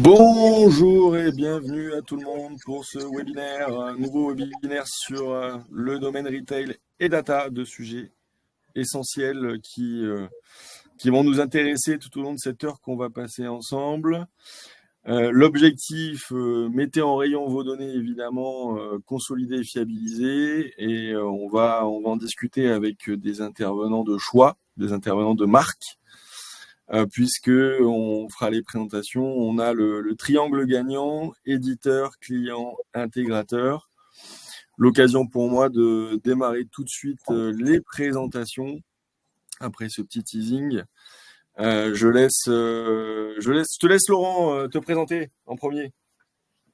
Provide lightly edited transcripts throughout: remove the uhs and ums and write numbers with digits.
Bonjour et bienvenue à tout le monde pour ce webinaire, un nouveau webinaire sur le domaine retail et data, deux sujets essentiels qui vont nous intéresser tout au long de cette heure qu'on va passer ensemble. L'objectif, mettez en rayon vos données évidemment, consolidées et fiabilisées, et on va en discuter avec des intervenants de choix, des intervenants de marque. Puisque on fera les présentations, on a le triangle gagnant, éditeur, client, intégrateur. L'occasion pour moi de démarrer tout de suite les présentations après ce petit teasing. Je te laisse Laurent te présenter en premier.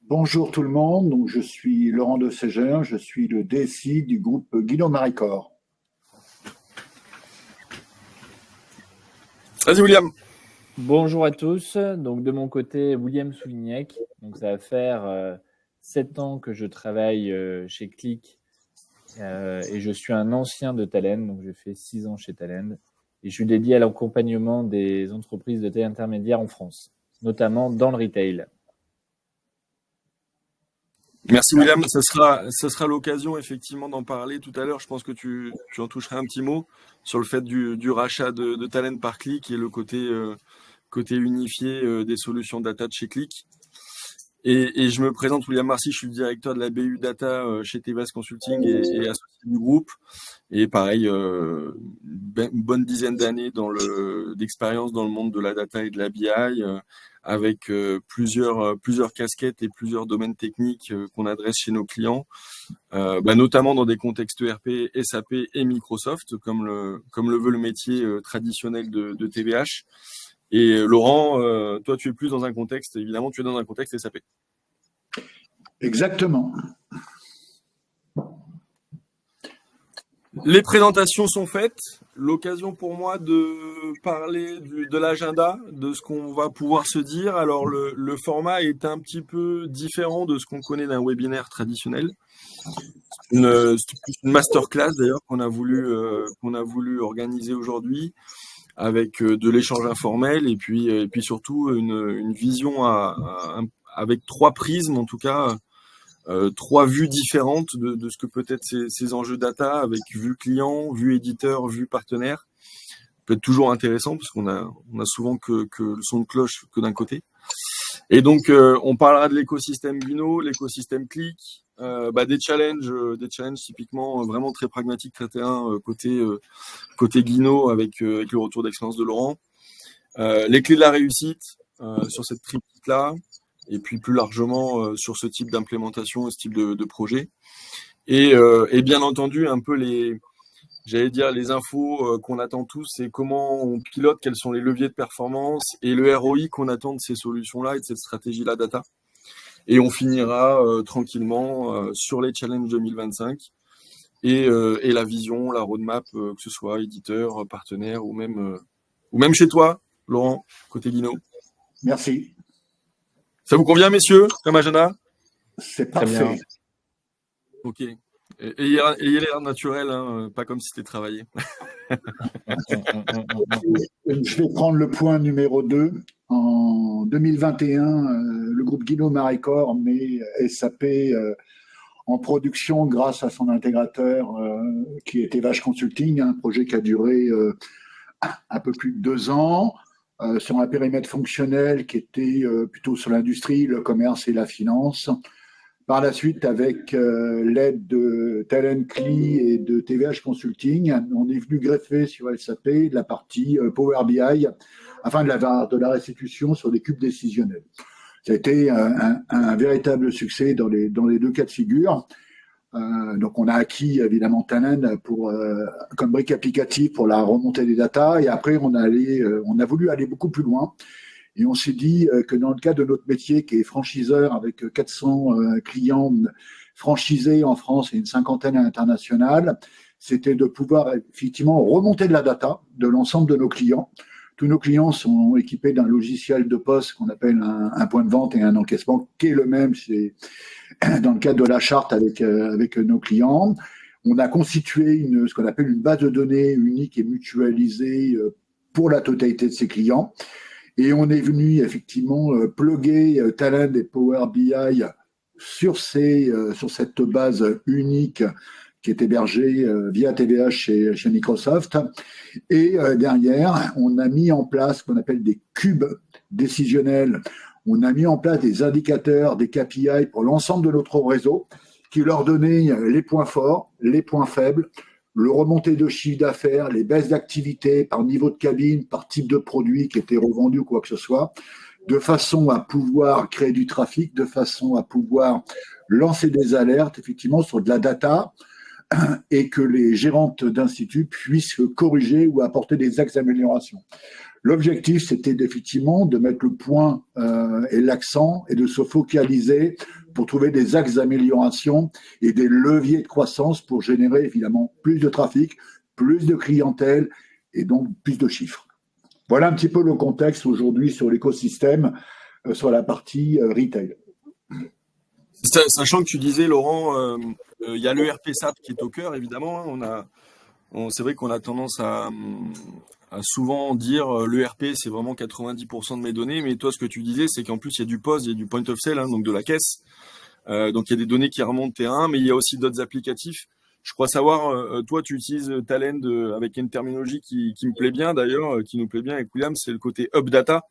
Bonjour tout le monde, donc je suis Laurent de Ségère, je suis le DSI du groupe Guinot-Maricore. Vas-y William. Bonjour à tous, donc de mon côté William Soulignac, donc ça va faire 7 ans que je travaille chez Click et je suis un ancien de Talend, donc j'ai fait 6 ans chez Talend et je suis dédié à l'accompagnement des entreprises de taille intermédiaire en France, notamment dans le retail. Merci William, ça sera l'occasion effectivement d'en parler tout à l'heure. Je pense que tu en toucheras un petit mot sur le fait du rachat de Talend par Click et le côté unifié des solutions data de chez Click. Et je me présente William Marcy, je suis le directeur de la BU Data chez TVS Consulting et associé du groupe. Et pareil, une bonne dizaine d'années d'expérience dans le monde de la data et de la BI, avec plusieurs casquettes et plusieurs domaines techniques qu'on adresse chez nos clients, notamment dans des contextes ERP, SAP et Microsoft, comme le veut le métier traditionnel de TVH. Et Laurent, toi, tu es plus dans un contexte, évidemment, tu es dans un contexte SAP. Exactement. Les présentations sont faites. L'occasion pour moi de parler de l'agenda, de ce qu'on va pouvoir se dire. Alors, le format est un petit peu différent de ce qu'on connaît d'un webinaire traditionnel. C'est une masterclass, d'ailleurs, qu'on a voulu organiser aujourd'hui, avec de l'échange informel et puis surtout une vision avec 3 prismes, en tout cas, 3 vues différentes de ce que peut être ces enjeux data, avec vue client, vue éditeur, vue partenaire. Ça peut être toujours intéressant parce qu'on a souvent que le son de cloche que d'un côté. Et donc, on parlera de l'écosystème Guinot, l'écosystème Click, des challenges typiquement vraiment très pragmatiques, très terrain côté Guinot avec le retour d'expérience de Laurent, les clés de la réussite sur cette triptyque-là, et puis plus largement sur ce type d'implémentation et ce type de projet. Et bien entendu, un peu les infos qu'on attend tous, c'est comment on pilote, quels sont les leviers de performance et le ROI qu'on attend de ces solutions-là et de cette stratégie-là data. Et on finira tranquillement sur les challenges 2025 et la vision, la roadmap, que ce soit éditeur, partenaire ou même chez toi, Laurent, côté Guinot. Merci. Ça vous convient, messieurs, comme agenda? C'est parfait. Ok. Ayez l'air naturel, hein, pas comme si c'était travaillé. Je vais prendre le point numéro 2. En 2021, le groupe Guinot-Maricore met SAP en production grâce à son intégrateur qui était TVH Consulting, un projet qui a duré un peu plus de 2 ans, sur un périmètre fonctionnel qui était plutôt sur l'industrie, le commerce et la finance. Par la suite, avec l'aide de Talend Cli et de TVH Consulting, on est venu greffer sur SAP la partie Power BI afin de la restitution sur des cubes décisionnels. Ça a été un véritable succès dans les 2 cas de figure. Donc, on a acquis évidemment Talend comme brique applicative pour la remontée des datas, et après on a voulu aller beaucoup plus loin. Et on s'est dit que dans le cas de notre métier, qui est franchiseur avec 400 clients franchisés en France et une 50aine à l'international, c'était de pouvoir effectivement remonter de la data de l'ensemble de nos clients. Tous nos clients sont équipés d'un logiciel de poste qu'on appelle un point de vente et un encaissement, qui est le même dans le cadre de la charte avec nos clients. On a constitué ce qu'on appelle une base de données unique et mutualisée pour la totalité de ces clients. Et on est venu effectivement plugger Talend et Power BI sur cette base unique qui est hébergée via TVH chez Microsoft. Et derrière, on a mis en place ce qu'on appelle des cubes décisionnels. On a mis en place des indicateurs, des KPI pour l'ensemble de notre réseau qui leur donnaient les points forts, les points faibles, le remontée de chiffre d'affaires, les baisses d'activité par niveau de cabine, par type de produit qui était revendu ou quoi que ce soit, de façon à pouvoir créer du trafic, de façon à pouvoir lancer des alertes, effectivement, sur de la data, et que les gérantes d'instituts puissent corriger ou apporter des axes d'amélioration. L'objectif, c'était effectivement de mettre le point et l'accent et de se focaliser pour trouver des axes d'amélioration et des leviers de croissance pour générer évidemment plus de trafic, plus de clientèle et donc plus de chiffres. Voilà un petit peu le contexte aujourd'hui sur l'écosystème, sur la partie retail. Sachant que tu disais, Laurent, il y a le RP SAP qui est au cœur, évidemment. C'est vrai qu'on a tendance à souvent dire le RP, c'est vraiment 90% de mes données. Mais toi, ce que tu disais, c'est qu'en plus, il y a du POS, il y a du point of sale, donc de la caisse. Donc, il y a des données qui remontent terrain, mais il y a aussi d'autres applicatifs. Je crois savoir, toi, tu utilises Talend avec une terminologie qui me plaît bien, d'ailleurs, qui nous plaît bien avec William, c'est le côté Up Data.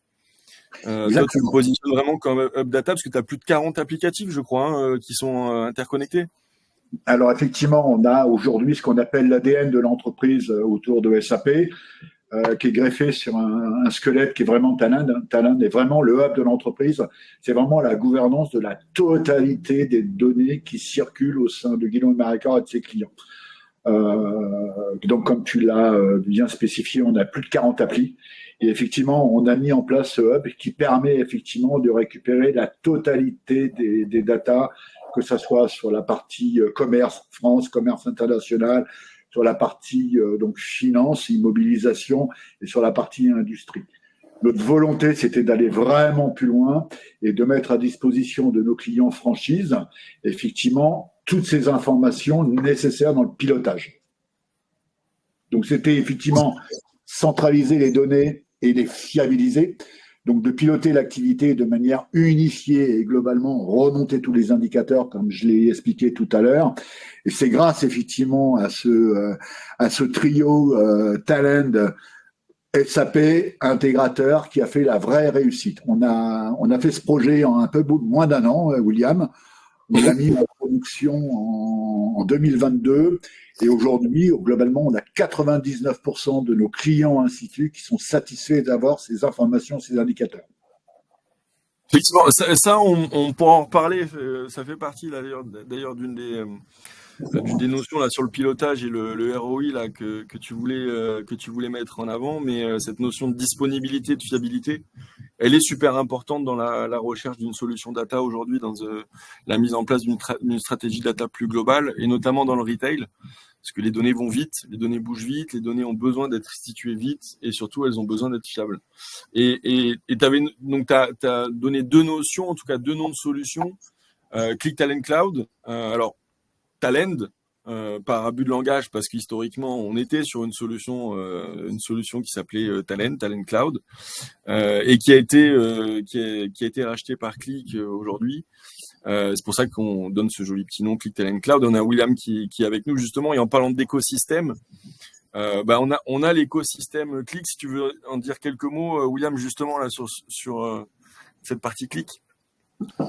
Toi, tu le positionnes vraiment comme Up Data parce que tu as plus de 40 applicatifs, je crois, qui sont interconnectés. Alors, effectivement, on a aujourd'hui ce qu'on appelle l'ADN de l'entreprise autour de SAP, qui est greffé sur un squelette qui est vraiment Talend. Talend est vraiment le hub de l'entreprise. C'est vraiment la gouvernance de la totalité des données qui circulent au sein de Guillaume Maricor et de ses clients. Donc, comme tu l'as bien spécifié, on a plus de 40 applis. Et effectivement, on a mis en place ce hub qui permet effectivement de récupérer la totalité des datas, que ce soit sur la partie commerce France, commerce international, sur la partie donc finance, immobilisation et sur la partie industrie. Notre volonté, c'était d'aller vraiment plus loin et de mettre à disposition de nos clients franchises, effectivement, toutes ces informations nécessaires dans le pilotage. Donc, c'était effectivement centraliser les données et les fiabiliser. Donc, de piloter l'activité de manière unifiée et globalement remonter tous les indicateurs, comme je l'ai expliqué tout à l'heure. Et c'est grâce effectivement à ce trio Talend, SAP, intégrateur, qui a fait la vraie réussite. On a fait ce projet en un peu moins d'un an, William. On l'a mis en production en 2022 et aujourd'hui, globalement, on a 99% de nos clients instituts qui sont satisfaits d'avoir ces informations, ces indicateurs. Effectivement, ça on pourra en reparler. Ça fait partie d'ailleurs d'une des notions là sur le pilotage et le ROI là que tu voulais mettre en avant, mais cette notion de disponibilité, de fiabilité, elle est super importante dans la recherche d'une solution data aujourd'hui, dans la mise en place d'une stratégie data plus globale, et notamment dans le retail, parce que les données vont vite, les données bougent vite, les données ont besoin d'être restituées vite, et surtout elles ont besoin d'être fiables. Et t'as donné deux notions, en tout cas deux noms de solutions, Qlik Talend Cloud. Alors Talend, par abus de langage, parce qu'historiquement, on était sur une solution qui s'appelait Talend Cloud, et qui a été racheté par Qlik aujourd'hui. C'est pour ça qu'on donne ce joli petit nom, Qlik Talend Cloud. On a William qui est avec nous justement, et en parlant d'écosystème, on a l'écosystème Qlik. Si tu veux en dire quelques mots, William, justement là sur cette partie Qlik.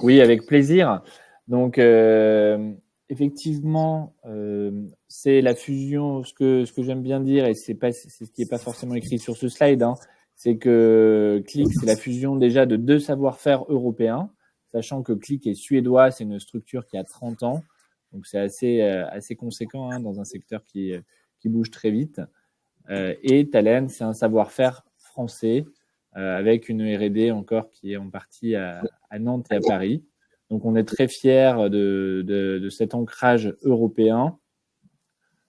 Oui, avec plaisir. Donc effectivement, c'est la fusion. Ce que j'aime bien dire, et c'est ce qui n'est pas forcément écrit sur ce slide, hein, c'est que Qlik, c'est la fusion déjà de deux savoir-faire européens, sachant que Qlik est suédois, c'est une structure qui a 30 ans, donc c'est assez conséquent, hein, dans un secteur qui bouge très vite. Et Talend, c'est un savoir-faire français, avec une R&D encore qui est en partie à Nantes et à Paris. Donc, on est très fiers de cet ancrage européen.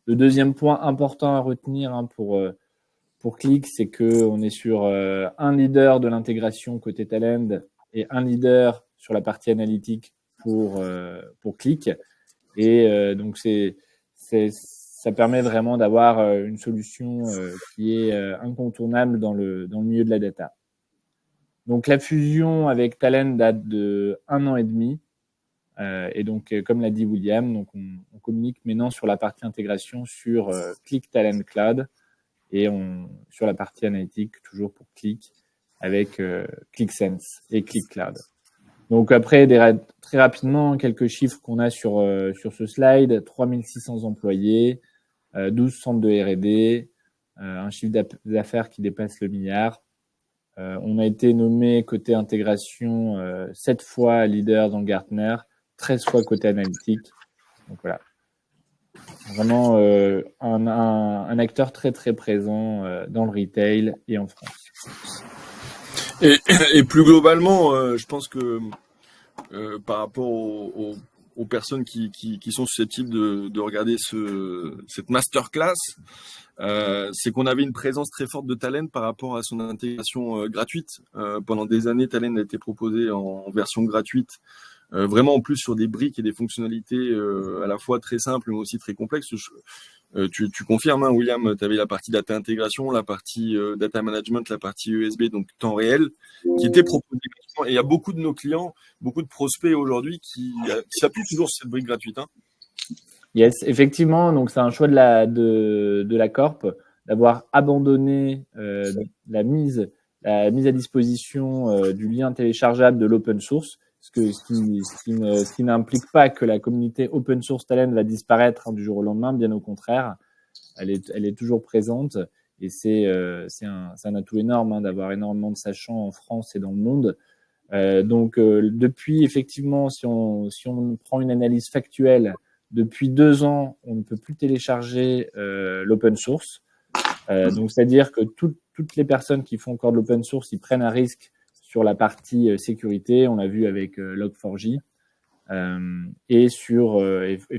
Le deuxième point important à retenir, hein, pour Qlik, c'est qu'on est sur un leader de l'intégration côté Talend et un leader sur la partie analytique pour Qlik. Et donc, ça permet vraiment d'avoir une solution qui est incontournable dans le milieu de la data. Donc, la fusion avec Talend date de 1 an et demi. Et donc, comme l'a dit William, donc on communique maintenant sur la partie intégration sur Qlik Talend Cloud et sur la partie analytique, toujours pour Qlik, avec QlikSense et Qlik Cloud. Donc après, très rapidement, quelques chiffres qu'on a sur ce slide. 3600 employés, 12 centres de R&D, un chiffre d'affaires qui dépasse le milliard. On a été nommé côté intégration 7 fois leader dans Gartner, 13 fois côté analytique. Donc voilà. Vraiment un acteur très très présent dans le retail et en France. Et plus globalement, je pense que par rapport aux personnes qui sont susceptibles de regarder cette masterclass, c'est qu'on avait une présence très forte de Talend par rapport à son intégration gratuite. Pendant des années, Talend a été proposé en version gratuite, vraiment en plus sur des briques et des fonctionnalités à la fois très simples mais aussi très complexes. Tu confirmes, hein, William, tu avais la partie data intégration, la partie data management, la partie USB, donc temps réel, qui était proposée. Et il y a beaucoup de nos clients, beaucoup de prospects aujourd'hui qui s'appuient toujours sur cette brique gratuite. Hein. Yes, effectivement, donc c'est un choix de la Corp d'avoir abandonné la mise à disposition du lien téléchargeable de l'open source, ce qui n'implique pas que la communauté open source Talend va disparaître du jour au lendemain, bien au contraire, elle est toujours présente et c'est un atout énorme d'avoir énormément de sachants en France et dans le monde. Donc depuis, effectivement, si on prend une analyse factuelle, depuis 2 ans, on ne peut plus télécharger l'open source. Donc c'est-à-dire que toutes les personnes qui font encore de l'open source, ils prennent un risque sur la partie sécurité, on l'a vu avec Log4j, et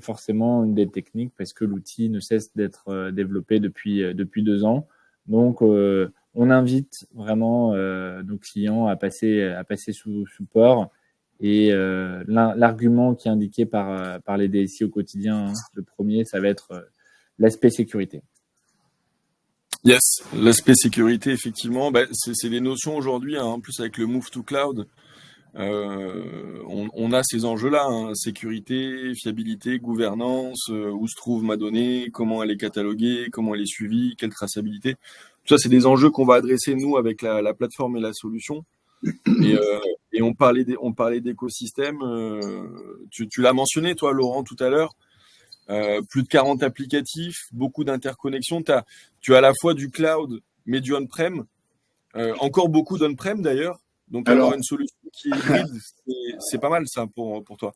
forcément une des techniques parce que l'outil ne cesse d'être développé depuis 2 ans. Donc, on invite vraiment nos clients à passer sous support. Et l'argument qui est indiqué par les DSI au quotidien, le premier, ça va être l'aspect sécurité. Yes, l'aspect sécurité, effectivement, c'est des notions aujourd'hui, hein, en plus avec le move to cloud, on a ces enjeux-là, hein, sécurité, fiabilité, gouvernance, où se trouve ma donnée, comment elle est cataloguée, comment elle est suivie, quelle traçabilité. Tout ça, c'est des enjeux qu'on va adresser, nous, avec la plateforme et la solution. Et on parlait d'écosystème. Tu l'as mentionné, toi, Laurent, tout à l'heure. Plus de 40 applicatifs, beaucoup d'interconnexions. Tu as à la fois du cloud, mais du on-prem. Encore beaucoup d'on-prem, d'ailleurs. Donc, avoir une solution qui est hybride, c'est pas mal, ça, pour toi.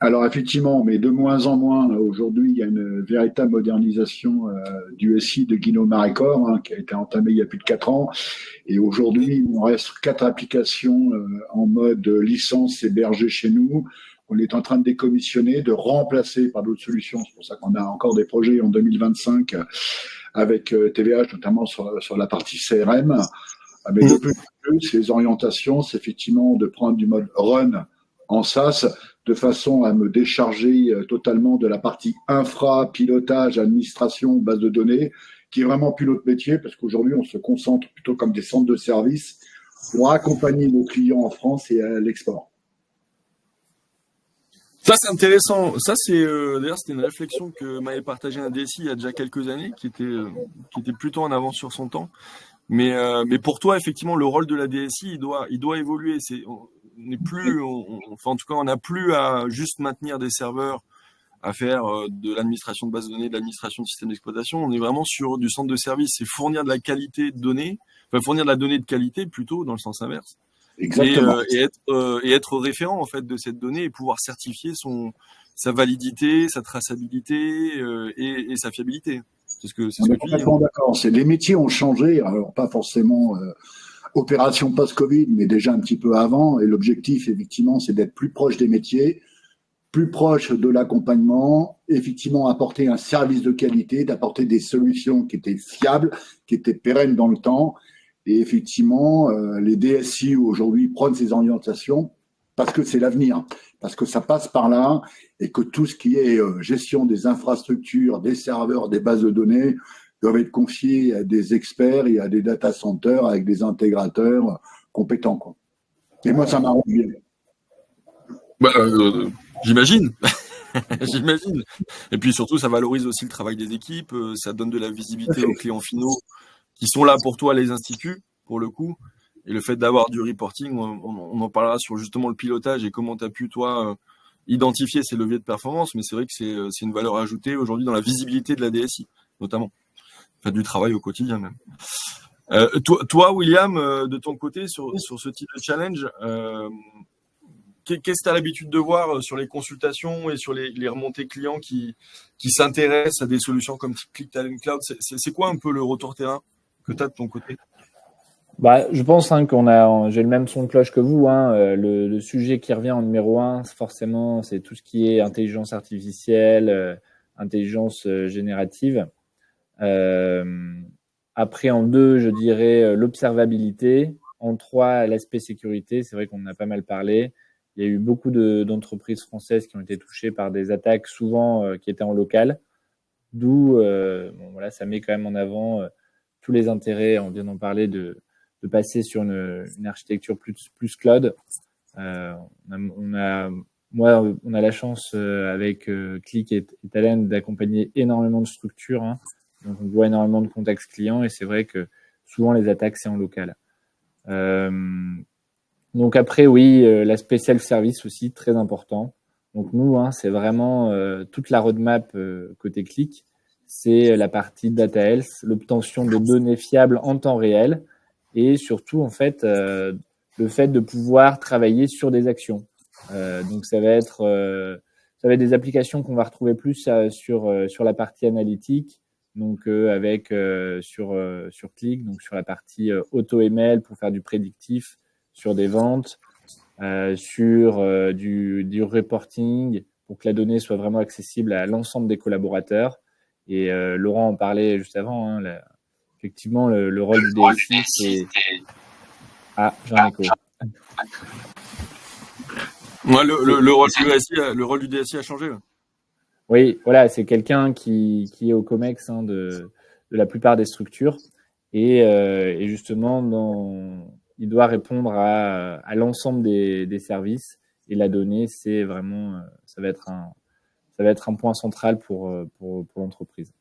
Alors, effectivement, mais de moins en moins. Aujourd'hui, il y a une véritable modernisation du SI de Guillaume Maricord, qui a été entamée il y a plus de 4 ans. Et aujourd'hui, il nous reste 4 applications en mode licence hébergées chez nous. On est en train de décommissionner, de remplacer par d'autres solutions. C'est pour ça qu'on a encore des projets en 2025 avec TVH, notamment sur la partie CRM. Mais de plus en plus, les orientations, c'est effectivement de prendre du mode run en SaaS de façon à me décharger totalement de la partie infra, pilotage, administration, base de données, qui est vraiment plus notre métier, parce qu'aujourd'hui, on se concentre plutôt comme des centres de services pour accompagner nos clients en France et à l'export. Ça, c'est intéressant. Ça, d'ailleurs, c'était une réflexion que m'avait partagé un DSI il y a déjà quelques années, qui était plutôt en avance sur son temps. Mais pour toi, effectivement, le rôle de la DSI, il doit évoluer. En tout cas, on n'a plus à juste maintenir des serveurs, à faire de l'administration de base de données, de l'administration de système d'exploitation. On est vraiment sur du centre de service. C'est fournir de la qualité de données, fournir de la donnée de qualité plutôt, dans le sens inverse. Exactement. Et être référent en fait de cette donnée et pouvoir certifier sa validité, sa traçabilité et sa fiabilité. C'est ce que tu dis. Complètement d'accord. Les métiers ont changé, alors pas forcément opération post-Covid, mais déjà un petit peu avant. Et l'objectif, effectivement, c'est d'être plus proche des métiers, plus proche de l'accompagnement, effectivement apporter un service de qualité, d'apporter des solutions qui étaient fiables, qui étaient pérennes dans le temps. Et effectivement, les DSI aujourd'hui prennent ces orientations parce que c'est l'avenir, parce que ça passe par là et que tout ce qui est gestion des infrastructures, des serveurs, des bases de données doivent être confiés à des experts et à des data centers avec des intégrateurs compétents, quoi. Et moi, ça m'arrange bien. Bah, j'imagine. J'imagine. Et puis surtout, ça valorise aussi le travail des équipes, ça donne de la visibilité aux clients finaux qui sont là pour toi, les instituts, pour le coup. Et le fait d'avoir du reporting, on en parlera sur justement le pilotage et comment tu as pu, toi, identifier ces leviers de performance. Mais c'est vrai que c'est une valeur ajoutée aujourd'hui dans la visibilité de la DSI, notamment. Enfin, du travail au quotidien même. Toi, William, de ton côté, sur ce type de challenge, qu'est-ce que tu as l'habitude de voir sur les consultations et sur les remontées clients qui s'intéressent à des solutions comme Click Talent Cloud? C'est quoi un peu le retour terrain que tu as de ton côté? Je pense j'ai le même son de cloche que vous. Le sujet qui revient en numéro 1, forcément, c'est tout ce qui est intelligence artificielle, intelligence générative. Après, en 2, je dirais l'observabilité. En 3, l'aspect sécurité. C'est vrai qu'on en a pas mal parlé. Il y a eu beaucoup d'entreprises françaises qui ont été touchées par des attaques, souvent qui étaient en local. D'où, ça met quand même en avant tous les intérêts, on vient d'en parler, de passer sur une architecture plus cloud. On a la chance avec Click et Talent d'accompagner énormément de structures. Donc, on voit énormément de contextes clients et c'est vrai que souvent les attaques, c'est en local. Donc après, oui, l'aspect self-service aussi, très important. Donc nous, c'est vraiment toute la roadmap côté Click. C'est la partie Data Health, l'obtention de données fiables en temps réel et surtout, en fait, le fait de pouvoir travailler sur des actions. Donc ça va être des applications qu'on va retrouver plus sur la partie analytique, donc avec sur Click, donc sur la partie auto-ML pour faire du prédictif sur des ventes, sur du reporting pour que la donnée soit vraiment accessible à l'ensemble des collaborateurs. Et Laurent en parlait juste avant, effectivement, le rôle du DSI, c'est... Ah, j'ai un écho. Ouais, le rôle du DSI a changé. Ouais. Oui, voilà, c'est quelqu'un qui est au COMEX de la plupart des structures. Et justement, il doit répondre à l'ensemble des services. Et la donnée, c'est vraiment, ça va être un point central pour l'entreprise.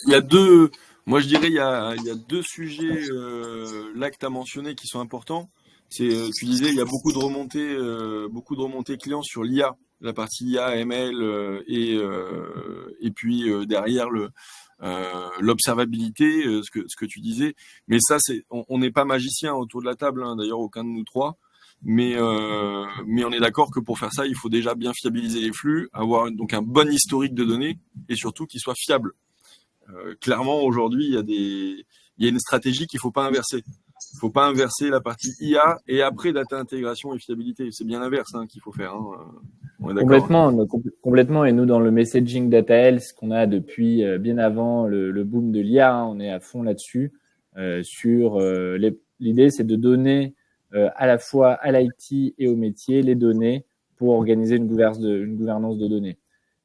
Il y a deux, moi je dirais, il y a deux sujets là que tu as mentionnés qui sont importants. Tu disais, il y a beaucoup de remontées clients sur l'IA, la partie IA, ML, et puis derrière l'observabilité, ce que tu disais. Mais ça, on n'est pas magicien autour de la table, d'ailleurs aucun de nous trois. Mais on est d'accord que pour faire ça, il faut déjà bien fiabiliser les flux, avoir donc un bon historique de données et surtout qu'il soit fiable. Clairement, aujourd'hui, il y a une stratégie qu'il ne faut pas inverser. Il ne faut pas inverser la partie IA et après data intégration et fiabilité. C'est bien l'inverse qu'il faut faire. On est d'accord. Complètement. Et nous, dans le messaging data health, ce qu'on a depuis bien avant le boom de l'IA, on est à fond là-dessus. L'idée, c'est de donner à la fois à l'IT et au métier les données pour organiser une gouvernance de données.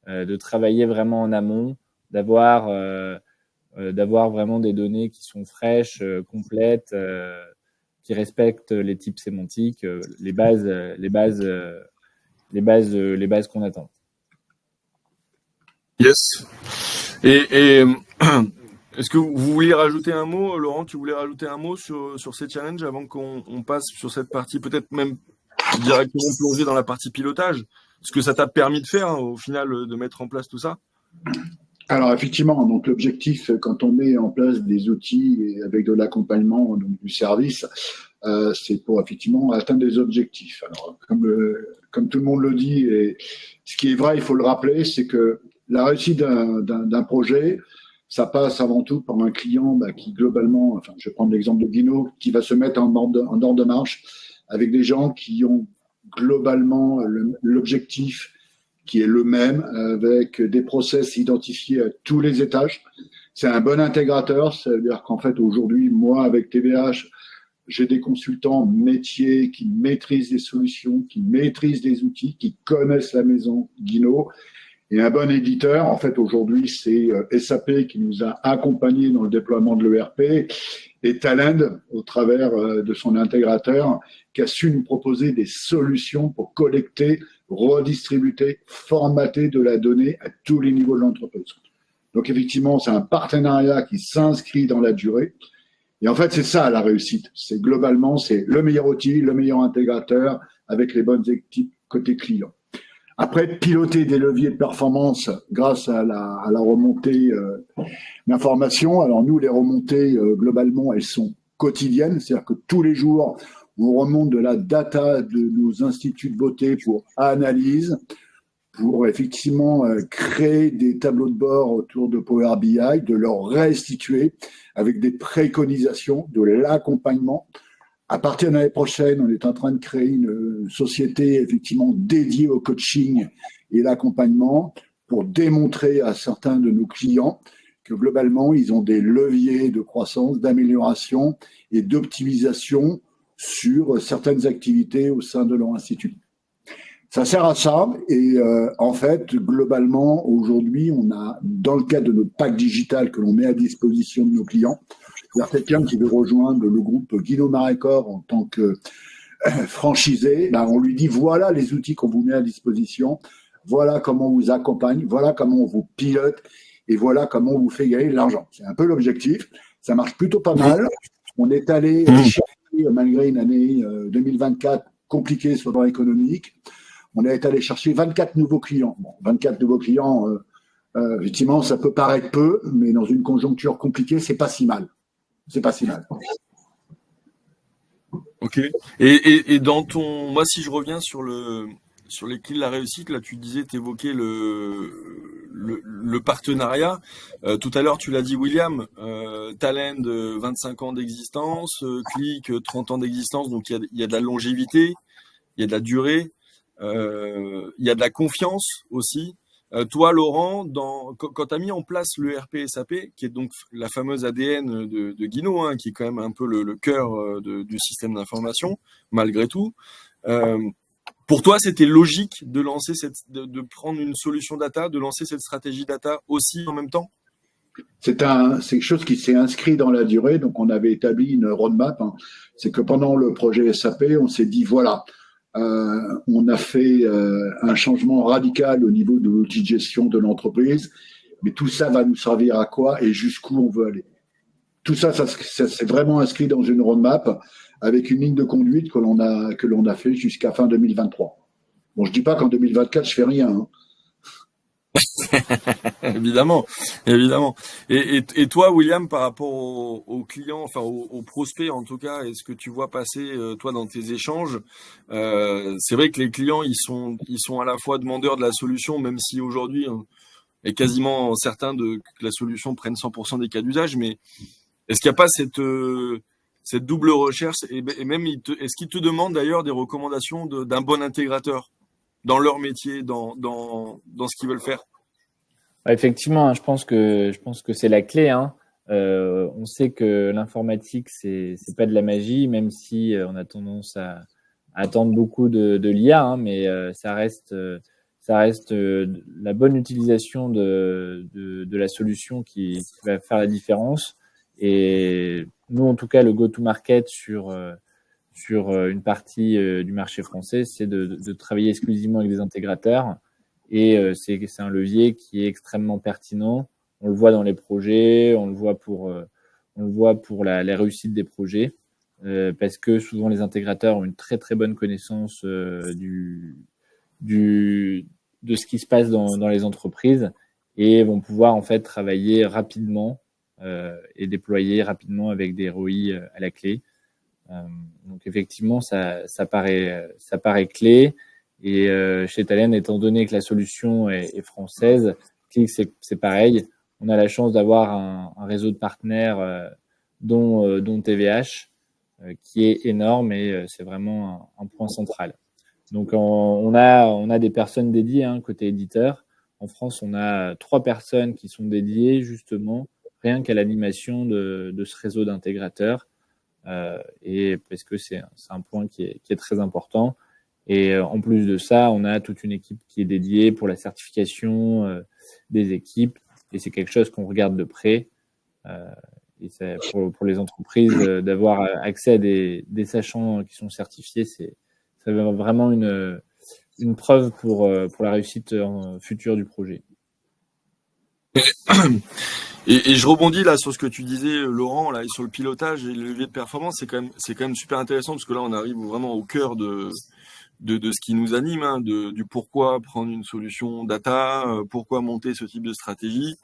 De travailler vraiment en amont, d'avoir vraiment des données qui sont fraîches, complètes, qui respectent les types sémantiques, les bases qu'on attend. Yes. Et est-ce que vous vouliez rajouter un mot, Laurent, tu voulais rajouter un mot sur ces challenges avant qu'on passe sur cette partie, peut-être même directement plonger dans la partie pilotage, ce que ça t'a permis de faire au final, de mettre en place tout ça? Alors effectivement, donc l'objectif quand on met en place des outils et avec de l'accompagnement du service, c'est pour effectivement atteindre des objectifs. Alors comme tout le monde le dit, et ce qui est vrai, il faut le rappeler, c'est que la réussite d'un projet, ça passe avant tout par un client qui globalement, enfin je vais prendre l'exemple de Guino, qui va se mettre en ordre de marche avec des gens qui ont globalement l'objectif qui est le même, avec des process identifiés à tous les étages. C'est un bon intégrateur, ça veut dire qu'en fait aujourd'hui, moi avec TVH, j'ai des consultants métiers qui maîtrisent les solutions, qui maîtrisent les outils, qui connaissent la maison Guino. Et un bon éditeur, en fait aujourd'hui, c'est SAP qui nous a accompagnés dans le déploiement de l'ERP. Et Talend, au travers de son intégrateur, qui a su nous proposer des solutions pour collecter, redistribuer, formater de la donnée à tous les niveaux de l'entreprise. Donc effectivement, c'est un partenariat qui s'inscrit dans la durée. Et en fait, c'est ça la réussite. C'est globalement, c'est le meilleur outil, le meilleur intégrateur avec les bonnes équipes côté client. Après, piloter des leviers de performance grâce à la remontée d'informations. Alors nous, les remontées, globalement, elles sont quotidiennes. C'est-à-dire que tous les jours, on remonte de la data de nos instituts de beauté pour analyse, pour effectivement créer des tableaux de bord autour de Power BI, de leur restituer avec des préconisations, de l'accompagnement. À partir de l'année prochaine, on est en train de créer une société effectivement dédiée au coaching et l'accompagnement pour démontrer à certains de nos clients que globalement, ils ont des leviers de croissance, d'amélioration et d'optimisation sur certaines activités au sein de leur institut. Ça sert à ça et en fait, globalement, aujourd'hui, on a, dans le cadre de notre pack digital que l'on met à disposition de nos clients, il y a quelqu'un qui veut rejoindre le groupe Guillaume-Marécor en tant que franchisé, ben on lui dit voilà les outils qu'on vous met à disposition, voilà comment on vous accompagne, voilà comment on vous pilote et voilà comment on vous fait gagner de l'argent. C'est un peu l'objectif. Ça marche plutôt pas mal. On est allé chercher, malgré une année 2024 compliquée sur le plan économique, on est allé chercher 24 nouveaux clients. Bon, 24 nouveaux clients, effectivement, ça peut paraître peu, mais dans une conjoncture compliquée, c'est pas si mal. C'est pas si mal. Ok. Et dans ton, moi, si je reviens sur les clés de la réussite, là, tu disais, t'évoquais le partenariat. Tout à l'heure, tu l'as dit, William, Talend, 25 ans d'existence, Click, 30 ans d'existence, donc il y a de la longévité, il y a de la durée, il y a de la confiance aussi. Toi, Laurent, quand tu as mis en place le RP SAP, qui est donc la fameuse ADN de Guino, hein, qui est quand même un peu le cœur du système d'information, malgré tout, pour toi, c'était logique de lancer de prendre une solution data, de lancer cette stratégie data aussi en même temps? C'est quelque chose qui s'est inscrit dans la durée. Donc, on avait établi une roadmap. Hein. C'est que pendant le projet SAP, on s'est dit voilà, on a fait un changement radical au niveau de l'outil de gestion de l'entreprise, mais tout ça va nous servir à quoi et jusqu'où on veut aller. Tout ça, ça s'est vraiment inscrit dans une roadmap avec une ligne de conduite que l'on a fait jusqu'à fin 2023. Bon, je dis pas qu'en 2024, je fais rien. Hein. Évidemment, évidemment. Et toi, William, par rapport aux clients, enfin aux prospects en tout cas, est-ce que tu vois passer, toi, dans tes échanges, c'est vrai que les clients, ils sont à la fois demandeurs de la solution, même si aujourd'hui, on est quasiment certain que la solution prenne 100% des cas d'usage, mais est-ce qu'il n'y a pas cette double recherche et même est-ce qu'ils te demandent d'ailleurs des recommandations d'un bon intégrateur dans leur métier, dans ce qu'ils veulent faire? Effectivement, hein, je pense que c'est la clé. Hein. On sait que l'informatique, c'est pas de la magie, même si on a tendance à attendre beaucoup de l'IA, hein, mais ça reste la bonne utilisation de la solution qui va faire la différence. Et nous, en tout cas, le go-to-market sur une partie du marché français, c'est de travailler exclusivement avec des intégrateurs. Et c'est un levier qui est extrêmement pertinent. On le voit dans les projets, on le voit pour la réussite des projets, parce que souvent les intégrateurs ont une très très bonne connaissance de ce qui se passe dans les entreprises et vont pouvoir en fait travailler rapidement et déployer rapidement avec des ROI à la clé. Donc effectivement, ça paraît clé. Et chez Talend, étant donné que la solution est française, Click, c'est pareil. On a la chance d'avoir un réseau de partenaires dont TVH, qui est énorme et c'est vraiment un point central. Donc on a des personnes dédiées, hein, côté éditeur. En France, on a 3 personnes qui sont dédiées justement rien qu'à l'animation de ce réseau d'intégrateurs. Et parce que c'est un point qui est très important. Et en plus de ça, on a toute une équipe qui est dédiée pour la certification des équipes. Et c'est quelque chose qu'on regarde de près. Et c'est pour les entreprises, d'avoir accès à des sachants qui sont certifiés, c'est vraiment une preuve pour la réussite future du projet. Et je rebondis là sur ce que tu disais, Laurent, là, sur le pilotage et le levier de performance. C'est quand même super intéressant parce que là, on arrive vraiment au cœur de ce qui nous anime, hein, du pourquoi prendre une solution data, pourquoi monter ce type de stratégie.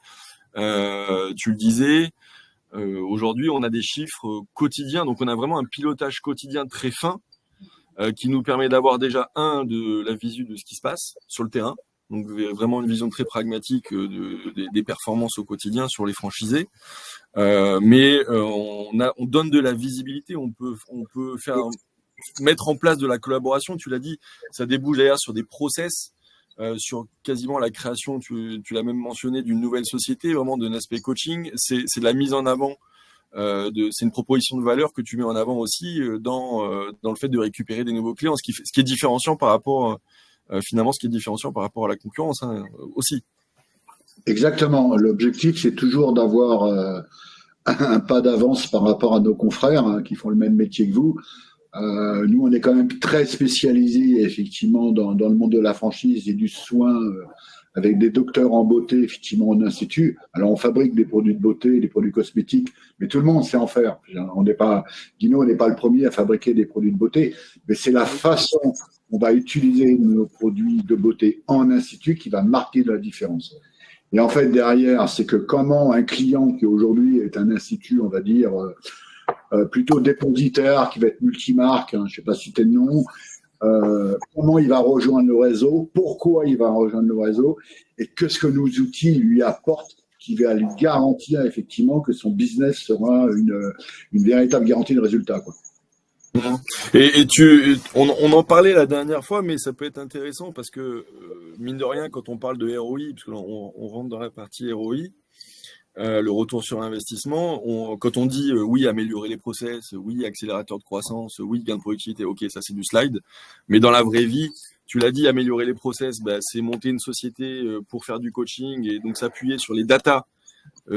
Tu le disais, aujourd'hui, on a des chiffres quotidiens, donc on a vraiment un pilotage quotidien très fin qui nous permet d'avoir déjà de la visu de ce qui se passe sur le terrain. Donc vraiment une vision très pragmatique des performances au quotidien sur les franchisés, mais on donne de la visibilité. On peut mettre en place de la collaboration. Tu l'as dit, ça débouche d'ailleurs sur des process, sur quasiment la création. Tu l'as même mentionné, d'une nouvelle société, vraiment d'un aspect coaching. C'est de la mise en avant. C'est une proposition de valeur que tu mets en avant aussi dans le fait de récupérer des nouveaux clients, ce qui est différenciant par rapport finalement, ce qui est différenciant par rapport à la concurrence, hein, aussi. Exactement. L'objectif, c'est toujours d'avoir un pas d'avance par rapport à nos confrères, hein, qui font le même métier que vous. Nous, on est quand même très spécialisés, effectivement, dans le monde de la franchise et du soin, avec des docteurs en beauté, effectivement, en institut. Alors, on fabrique des produits de beauté, des produits cosmétiques, mais tout le monde sait en faire. Guino n'est pas le premier à fabriquer des produits de beauté, mais c'est la façon on va utiliser nos produits de beauté en institut qui va marquer la différence. Et en fait, derrière, c'est que comment un client qui aujourd'hui est un institut, on va dire, plutôt dépositaire, qui va être multimarque, hein, je ne sais pas citer le nom, comment il va rejoindre le réseau, pourquoi il va rejoindre le réseau, et qu'est-ce que nos outils lui apportent qui va lui garantir effectivement que son business sera une véritable garantie de résultat, quoi. Et on en parlait la dernière fois, mais ça peut être intéressant parce que, mine de rien, quand on parle de ROI, parce que là, on rentre dans la partie ROI, le retour sur investissement, quand on dit oui, améliorer les process, oui, accélérateur de croissance, oui, gain de productivité, ok, ça c'est du slide, mais dans la vraie vie, tu l'as dit, améliorer les process, c'est monter une société pour faire du coaching et donc s'appuyer sur les datas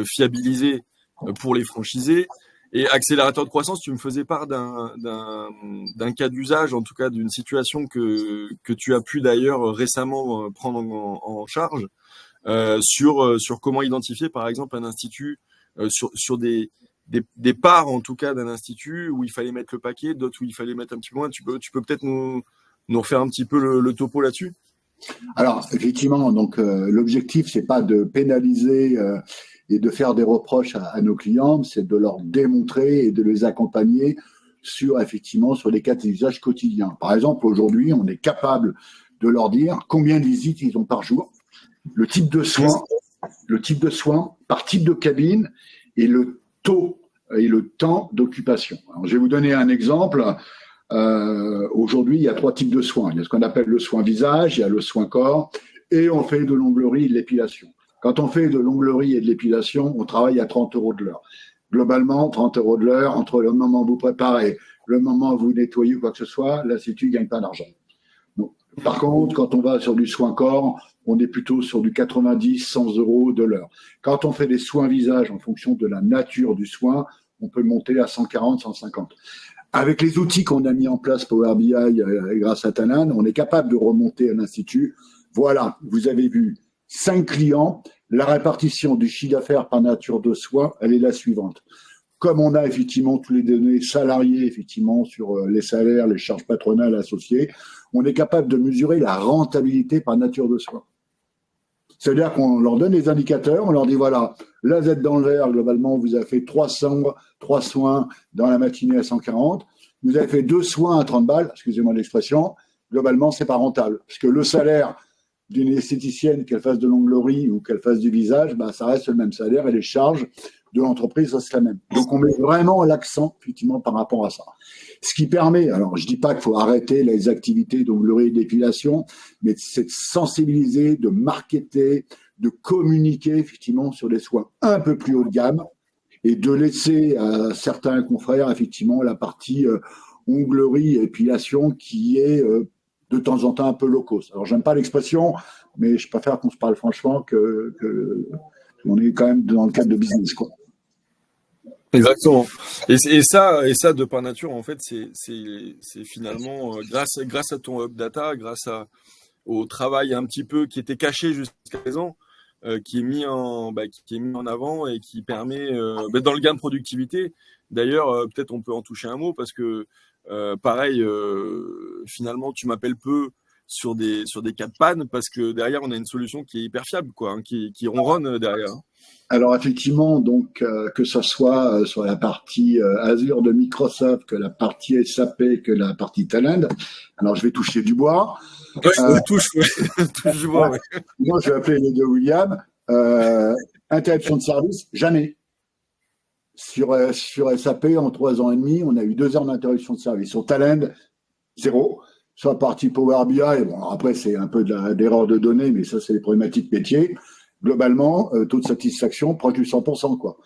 fiabilisées pour les franchisés. Et accélérateur de croissance, tu me faisais part d'un cas d'usage, en tout cas d'une situation que tu as pu d'ailleurs récemment prendre en charge, sur comment identifier par exemple un institut, sur des parts en tout cas d'un institut où il fallait mettre le paquet, d'autres où il fallait mettre un petit peu moins. Tu peux peut-être nous refaire un petit peu le topo là-dessus? Alors, effectivement, donc l'objectif, c'est pas de pénaliser et de faire des reproches à nos clients, c'est de leur démontrer et de les accompagner sur des cas d'usage quotidiens. Par exemple, aujourd'hui, on est capable de leur dire combien de visites ils ont par jour, le type de soin par type de cabine et le taux et le temps d'occupation. Alors, je vais vous donner un exemple. Aujourd'hui, il y a 3 types de soins. Il y a ce qu'on appelle le soin visage, il y a le soin corps, et on fait de l'onglerie et de l'épilation. Quand on fait de l'onglerie et de l'épilation, on travaille à 30 € de l'heure. Globalement, 30 € de l'heure, entre le moment où vous préparez, le moment où vous nettoyez ou quoi que ce soit, l'institut ne gagne pas d'argent. Donc, par contre, quand on va sur du soin corps, on est plutôt sur du 90, 100 € de l'heure. Quand on fait des soins visage en fonction de la nature du soin, on peut monter à 140, 150. Avec les outils qu'on a mis en place Power BI grâce à Talent, on est capable de remonter à l'institut. Voilà, vous avez vu 5 clients. La répartition du chiffre d'affaires par nature de soin, elle est la suivante. Comme on a effectivement tous les données salariés effectivement sur les salaires, les charges patronales associées, on est capable de mesurer la rentabilité par nature de soin. C'est-à-dire qu'on leur donne des indicateurs, on leur dit voilà, là vous êtes dans le vert, globalement vous avez fait 3 soins dans la matinée à 140, vous avez fait 2 soins à 30 balles, excusez-moi l'expression, globalement c'est pas rentable, parce que le salaire d'une esthéticienne, qu'elle fasse de l'onglerie ou qu'elle fasse du visage, ça reste le même salaire et les charges de l'entreprise restent la même. Donc on met vraiment l'accent effectivement par rapport à ça. Ce qui permet, alors je dis pas qu'il faut arrêter les activités d'onglerie et d'épilation, mais c'est de sensibiliser, de marketer, de communiquer effectivement sur des soins un peu plus haut de gamme et de laisser à certains confrères effectivement la partie onglerie et épilation qui est de temps en temps un peu low cost. Alors j'aime pas l'expression, mais je préfère qu'on se parle franchement que on est quand même dans le cadre de business, quoi. Exactement. Et ça, de par nature, en fait, c'est finalement grâce à ton Hub Data, au travail un petit peu qui était caché jusqu'à présent, qui est mis en avant et qui permet, dans le gain de productivité. D'ailleurs, peut-être on peut en toucher un mot parce que, pareil, finalement, tu m'appelles peu sur des cas de panne parce que derrière, on a une solution qui est hyper fiable, quoi, hein, qui ronronne derrière. Hein. Alors effectivement, donc que ce soit sur la partie Azure de Microsoft, que la partie SAP, que la partie Talend. Alors je vais toucher du bois. Ouais, touche du bois, Ouais. ouais. Moi, je vais appeler les deux William. Interruption de service, jamais. Sur SAP, en 3 ans et demi, on a eu 2 heures d'interruption de service. Sur Talend, 0. Sur la partie Power BI, bon, après, c'est un peu d'erreur de données, mais ça, c'est les problématiques métiers. Globalement, taux de satisfaction proche du 100%, quoi.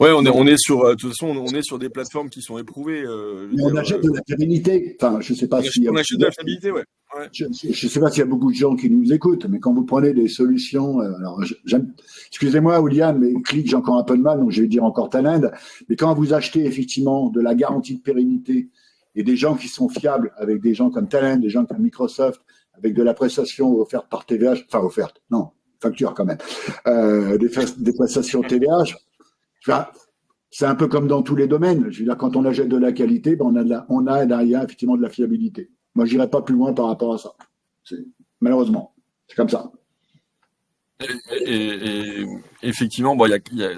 Ouais, on est sur, de toute façon, on est sur des plateformes qui sont éprouvées. Mais on achète de la pérennité. Enfin, je sais pas si on achète de la fiabilité, ouais. Ouais. je ne sais pas s'il y a beaucoup de gens qui nous écoutent, mais quand vous prenez des solutions, alors excusez-moi William, mais clique, j'ai encore un peu de mal, donc je vais dire encore Talend, mais quand vous achetez effectivement de la garantie de pérennité et des gens qui sont fiables avec des gens comme Talend, des gens comme Microsoft, avec de la prestation offerte par TVH, enfin offerte, non, facture quand même, des prestations TVH, enfin, c'est un peu comme dans tous les domaines. Je veux dire, quand on achète de la qualité, ben on a derrière effectivement de la fiabilité. Moi, je n'irai pas plus loin par rapport à ça. Malheureusement, c'est comme ça. Et effectivement, bon,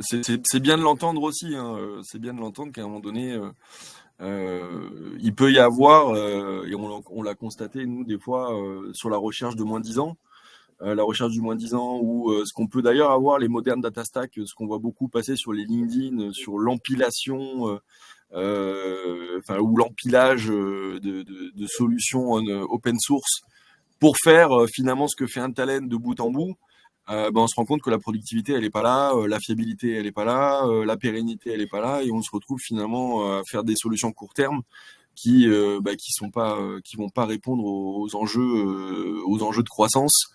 c'est bien de l'entendre aussi. Hein, c'est bien de l'entendre qu'à un moment donné, il peut y avoir, et on l'a constaté, nous, des fois, sur la recherche de moins 10 ans, la recherche du moins 10 ans, ou ce qu'on peut d'ailleurs avoir, les modernes data stack, ce qu'on voit beaucoup passer sur les LinkedIn, sur l'empilation, ou l'empilage de solutions open source pour faire finalement ce que fait un talent de bout en bout. On se rend compte que la productivité elle est pas là, la fiabilité elle est pas là, la pérennité elle est pas là, et on se retrouve finalement à faire des solutions court terme qui vont pas répondre aux enjeux de croissance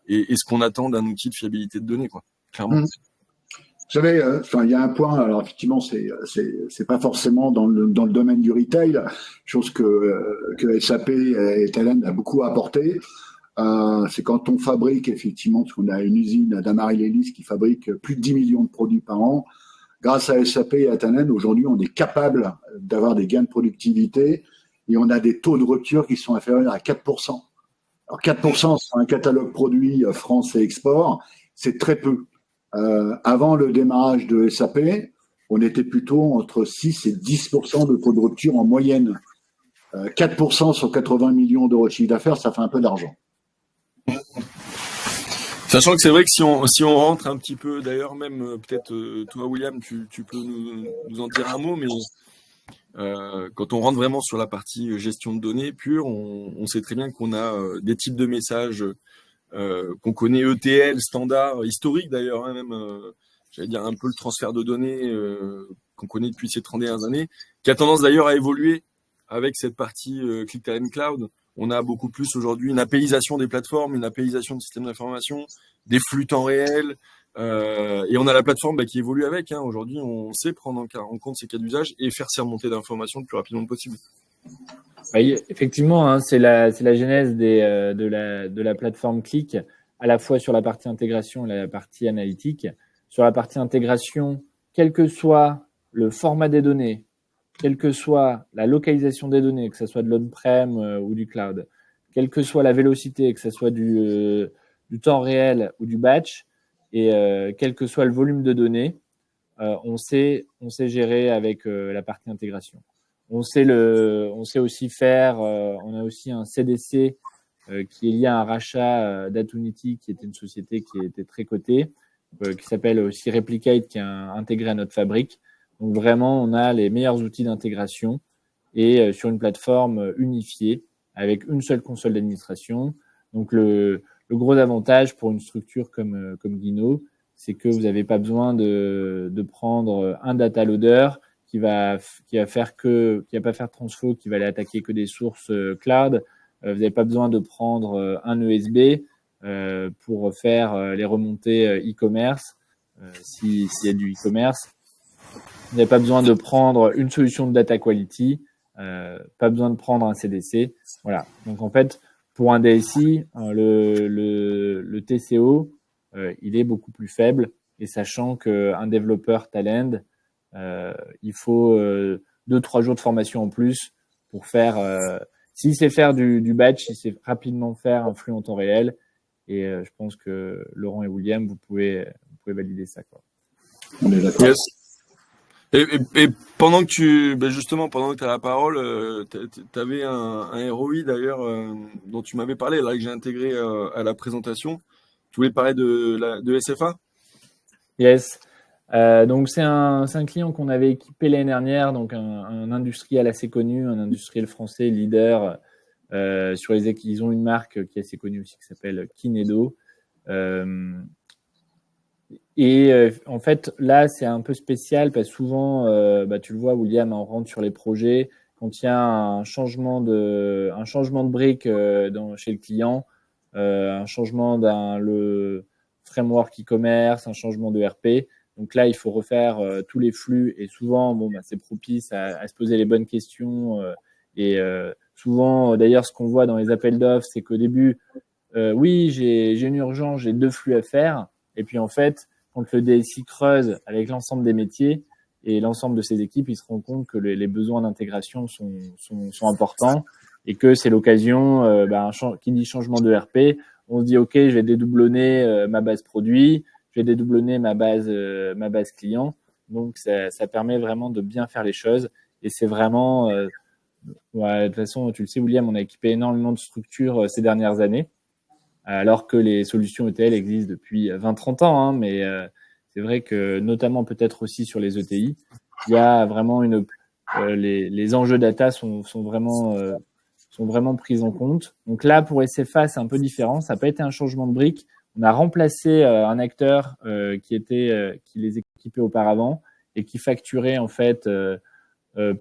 et ce qu'on attend d'un outil de fiabilité de données, quoi, clairement. Vous savez, il y a un point. Alors effectivement, c'est pas forcément dans le domaine du retail, chose que SAP et Talend a beaucoup apporté. C'est quand on fabrique effectivement, parce qu'on a une usine d'Amaryllis qui fabrique plus de 10 millions de produits par an. Grâce à SAP et à Talend, aujourd'hui, on est capable d'avoir des gains de productivité et on a des taux de rupture qui sont inférieurs à 4%. Alors 4% sur un catalogue produit France et export, c'est très peu. Avant le démarrage de SAP, on était plutôt entre 6 et 10% de taux de rupture en moyenne. 4% sur 80 millions d'euros de chiffre d'affaires, ça fait un peu d'argent. Sachant que c'est vrai que si on rentre un petit peu, d'ailleurs même peut-être toi William, tu peux nous en dire un mot, mais quand on rentre vraiment sur la partie gestion de données pure, on sait très bien qu'on a des types de messages qu'on connaît ETL, standard, historique d'ailleurs, hein, même, j'allais dire un peu le transfert de données qu'on connaît depuis ces 30 dernières années, qui a tendance d'ailleurs à évoluer avec cette partie Click Talent Cloud. On a beaucoup plus aujourd'hui une APIisation des plateformes, une APIisation de systèmes d'information, des flux temps réel, et on a la plateforme qui évolue avec. Hein. Aujourd'hui, on sait prendre en compte ces cas d'usage et faire ces remontées d'informations le plus rapidement possible. Effectivement, hein, c'est la genèse de la plateforme Click, à la fois sur la partie intégration et la partie analytique. Sur la partie intégration, quel que soit le format des données, quelle que soit la localisation des données, que ce soit de l'on-prem ou du cloud, quelle que soit la vélocité, que ce soit du temps réel ou du batch, et quel que soit le volume de données, on sait gérer avec la partie intégration. On sait aussi faire, on a aussi un CDC qui est lié à un rachat d'Atunity, qui était une société qui était très cotée, qui s'appelle aussi Replicate, qui est intégré à notre fabrique. Donc vraiment, on a les meilleurs outils d'intégration et sur une plateforme unifiée avec une seule console d'administration. Donc le gros avantage pour une structure comme Guino, c'est que vous n'avez pas besoin de prendre un data loader qui va pas faire transfo, qui va aller attaquer que des sources cloud. Vous n'avez pas besoin de prendre un ESB pour faire les remontées e-commerce. s'il y a du e-commerce. Vous n'avez pas besoin de prendre une solution de data quality, pas besoin de prendre un CDC. Voilà. Donc en fait, pour un DSI, le TCO, il est beaucoup plus faible. Et sachant qu'un développeur talent, il faut 2-3 jours de formation en plus pour faire. S'il sait faire du batch, il sait rapidement faire un flux en temps réel. Et je pense que Laurent et William, vous pouvez valider ça, quoi. On est d'accord. Yes. Et pendant que justement, pendant que tu as la parole, tu avais un ROI d'ailleurs dont tu m'avais parlé, là que j'ai intégré à la présentation. Tu voulais parler de SFA? Yes. Donc c'est un client qu'on avait équipé l'année dernière, donc un industriel assez connu, un industriel français leader sur ils ont une marque qui est assez connue aussi qui s'appelle Kinedo. En fait, là, c'est un peu spécial parce que souvent, tu le vois, William, on rentre sur les projets quand il y a un changement de brique chez le client, un changement le framework e-commerce, un changement de RP. Donc là, il faut refaire tous les flux et souvent, c'est propice à se poser les bonnes questions. Souvent, d'ailleurs, ce qu'on voit dans les appels d'offres, c'est qu'au début, oui, j'ai une urgence, j'ai 2 flux à faire. Et puis en fait, quand le DSI creuse avec l'ensemble des métiers et l'ensemble de ses équipes, il se rend compte que les besoins d'intégration sont importants et que c'est l'occasion, qui dit changement de RP, on se dit ok, je vais dédoublonner ma base produit, je vais dédoublonner ma base client. Donc ça permet vraiment de bien faire les choses et c'est vraiment de toute façon, tu le sais, William, on a équipé énormément de structures ces dernières années. Alors que les solutions ETL existent depuis 20-30 ans, hein, mais c'est vrai que notamment peut-être aussi sur les ETI, il y a vraiment les enjeux data sont vraiment pris en compte. Donc là, pour SFA, c'est un peu différent. Ça n'a pas été un changement de brique. On a remplacé un acteur qui les équipait auparavant et qui facturait en fait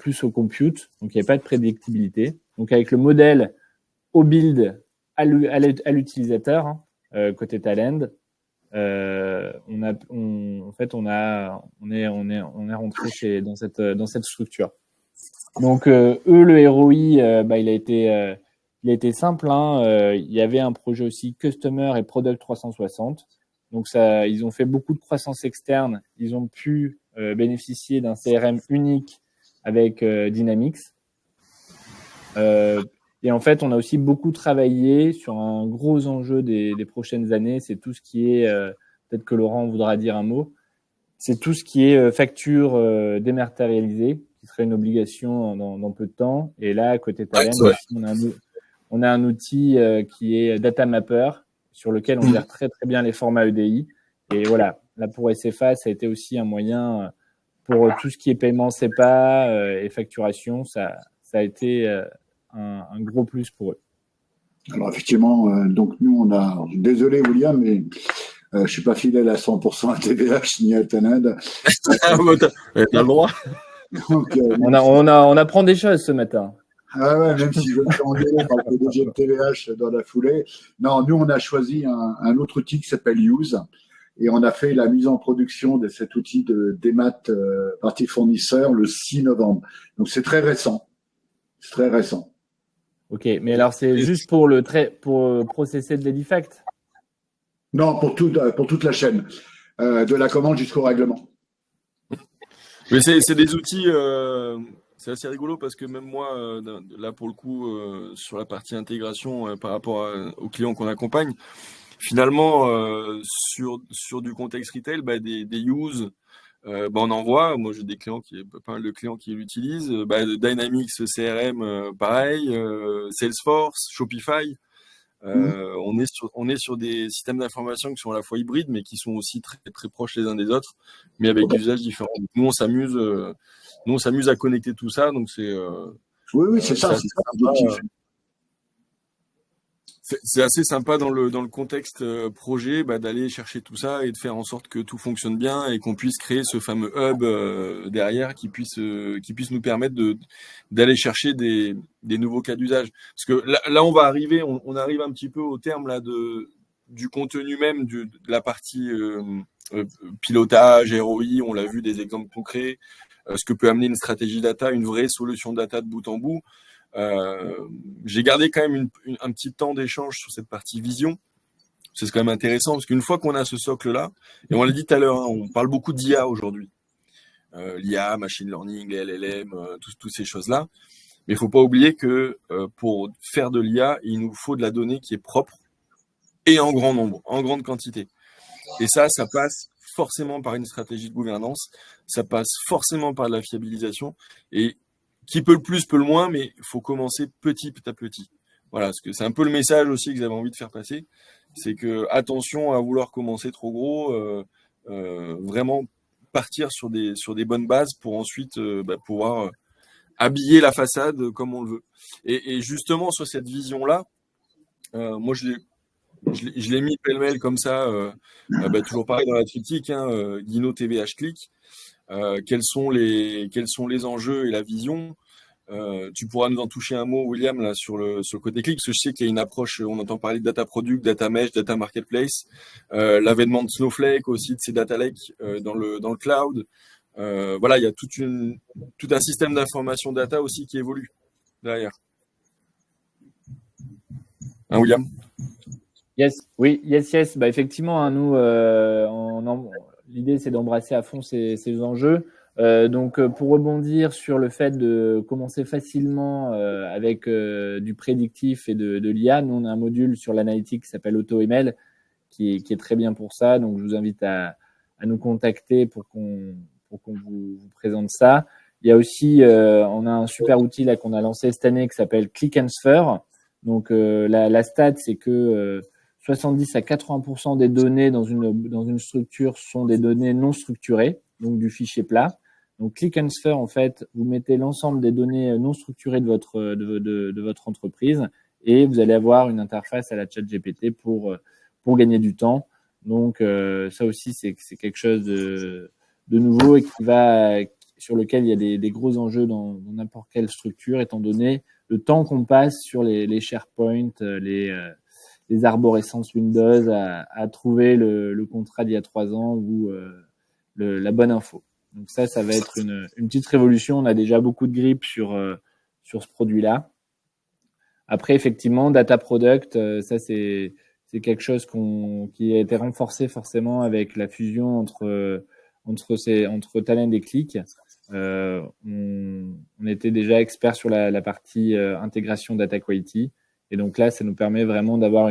plus au compute. Donc il n'y avait pas de prédictibilité. Donc avec le modèle au build à l'utilisateur, hein, côté talent, on est rentré dans cette structure. Donc eux, le ROI, il a été simple, hein. Il y avait un projet aussi Customer et Product 360. Donc ça, ils ont fait beaucoup de croissance externe. Ils ont pu bénéficier d'un CRM unique avec Dynamics. Et en fait, on a aussi beaucoup travaillé sur un gros enjeu des prochaines années. C'est tout ce qui est, peut-être que Laurent voudra dire un mot, c'est tout ce qui est facture dématérialisée, qui serait une obligation dans peu de temps. Et là, côté talent, on a un outil qui est Data Mapper, sur lequel on gère très très bien les formats EDI. Et voilà, là pour SFA, ça a été aussi un moyen pour tout ce qui est paiement CEPA et facturation. Ça a été un gros plus pour eux. Alors effectivement, donc nous désolé William, mais je suis pas fidèle à 100% à TVH ni à Tanad. T'as le droit. Donc, on apprend des choses ce matin. Ah ouais, même si je me fais engueuler par le PDG de TVH dans la foulée. Non, nous on a choisi un autre outil qui s'appelle Use et on a fait la mise en production de cet outil de démat partie fournisseur le 6 novembre. Donc c'est très récent. C'est très récent. Ok, mais alors c'est juste pour processer de l'edifact? Non, pour toute la chaîne, de la commande jusqu'au règlement. Mais c'est des outils, c'est assez rigolo parce que même moi, là pour le coup, sur la partie intégration par rapport aux clients qu'on accompagne, finalement, sur du contexte retail, des use, on en voit. Moi, j'ai pas mal de clients qui l'utilisent. Dynamics CRM, pareil, Salesforce, Shopify. On est sur des systèmes d'information qui sont à la fois hybrides, mais qui sont aussi très, très proches les uns des autres, mais avec des usages différents. Donc, nous, on s'amuse à connecter tout ça. Donc, c'est. Oui, c'est ça. C'est ça l'objectif. C'est assez sympa dans le contexte projet d'aller chercher tout ça et de faire en sorte que tout fonctionne bien et qu'on puisse créer ce fameux hub derrière qui puisse nous permettre d'aller chercher des nouveaux cas d'usage. Parce que là on va arriver, on arrive un petit peu au terme là du contenu même de la partie pilotage, ROI, on l'a vu, des exemples concrets, ce que peut amener une stratégie data, une vraie solution data de bout en bout. J'ai gardé quand même un petit temps d'échange sur cette partie vision. C'est quand même intéressant parce qu'une fois qu'on a ce socle-là, et on l'a dit tout à l'heure, hein, on parle beaucoup d'IA aujourd'hui. L'IA, machine learning, LLM, toutes ces choses-là. Mais il ne faut pas oublier que pour faire de l'IA, il nous faut de la donnée qui est propre et en grand nombre, en grande quantité. Et ça passe forcément par une stratégie de gouvernance, ça passe forcément par de la fiabilisation. Et qui peut le plus, peut le moins, mais il faut commencer petit à petit. Voilà, parce que c'est un peu le message aussi que j'avais envie de faire passer. C'est que attention à vouloir commencer trop gros, vraiment partir sur des bonnes bases pour ensuite pouvoir habiller la façade comme on le veut. Et justement, sur cette vision-là, moi, je l'ai mis pêle-mêle comme ça, toujours pareil dans la critique, hein, Guino TVH Click. Quels sont les enjeux et la vision. Tu pourras nous en toucher un mot, William, là, sur le côté clic, parce que je sais qu'il y a une approche, on entend parler de data product, data mesh, data marketplace, l'avènement de Snowflake aussi, de ces data lakes dans le cloud. Voilà, il y a tout un système d'information data aussi qui évolue derrière. Hein, William? Yes, oui, yes. Bah, effectivement, hein, nous, l'idée, c'est d'embrasser à fond ces enjeux. Donc, pour rebondir sur le fait de commencer facilement avec du prédictif et de l'IA, nous, on a un module sur l'analytique qui s'appelle AutoML, qui est très bien pour ça. Donc, je vous invite à nous contacter pour qu'on vous présente ça. Il y a aussi, on a un super outil là qu'on a lancé cette année qui s'appelle Click and Sphere. Donc, la stat, c'est que 70 à 80% des données dans une structure sont des données non structurées, donc du fichier plat. Donc, Click and Sphere, en fait, vous mettez l'ensemble des données non structurées de votre entreprise et vous allez avoir une interface à la ChatGPT pour gagner du temps. Donc, ça aussi, c'est quelque chose de nouveau et sur lequel il y a des gros enjeux dans n'importe quelle structure, étant donné le temps qu'on passe sur les SharePoint, les arborescences Windows à trouver le contrat d'il y a 3 ans ou la bonne info. Donc ça va être une petite révolution. On a déjà beaucoup de grippe sur ce produit-là. Après, effectivement, data product, ça c'est quelque chose qui a été renforcé forcément avec la fusion entre Talend et Click. On était déjà experts sur la partie intégration data quality. Et donc là, ça nous permet vraiment d'avoir